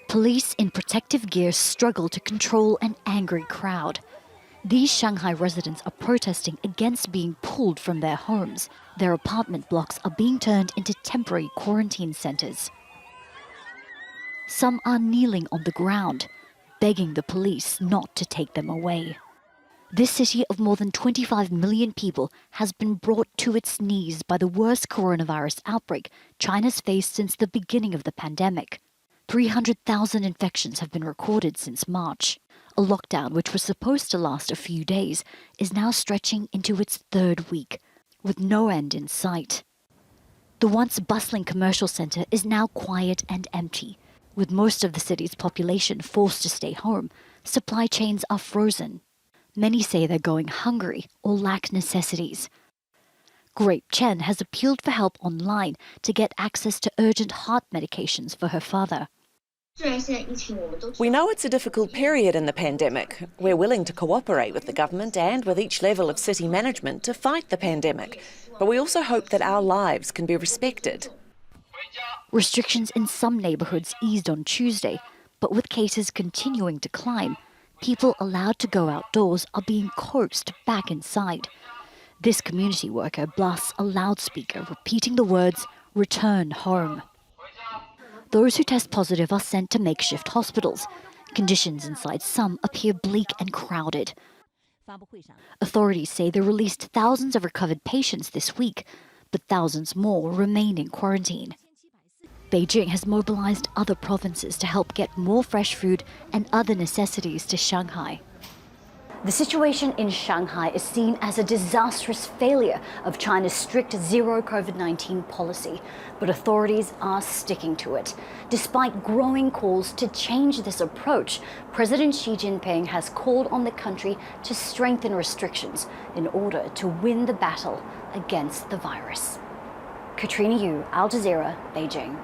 Police in protective gear struggle to control an angry crowd. These Shanghai residents are protesting against being pulled from their homes. Their apartment blocks are being turned into temporary quarantine centres. Some are kneeling on the ground, begging the police not to take them away. This city of more than 25 million people has been brought to its knees by the worst coronavirus outbreak China's faced since the beginning of the pandemic. 300,000 infections have been recorded since March. A lockdown, which was supposed to last a few days, is now stretching into its third week, with no end in sight. The once bustling commercial centre is now quiet and empty. With most of the city's population forced to stay home, supply chains are frozen. Many say they're going hungry or lack necessities. Grape Chen has appealed for help online to get access to urgent heart medications for her father. We know it's a difficult period in the pandemic. We're willing to cooperate with the government and with each level of city management to fight the pandemic. But we also hope that our lives can be respected. Restrictions in some neighbourhoods eased on Tuesday, but with cases continuing to climb, people allowed to go outdoors are being coaxed back inside. This community worker blasts a loudspeaker repeating the words, "Return home." Those who test positive are sent to makeshift hospitals. Conditions inside some appear bleak and crowded. Authorities say they released thousands of recovered patients this week, but thousands more remain in quarantine. Beijing has mobilized other provinces to help get more fresh food and other necessities to Shanghai. The situation in Shanghai is seen as a disastrous failure of China's strict zero COVID-19 policy, but authorities are sticking to it. Despite growing calls to change this approach, President Xi Jinping has called on the country to strengthen restrictions in order to win the battle against the virus. Katrina Yu, Al Jazeera, Beijing.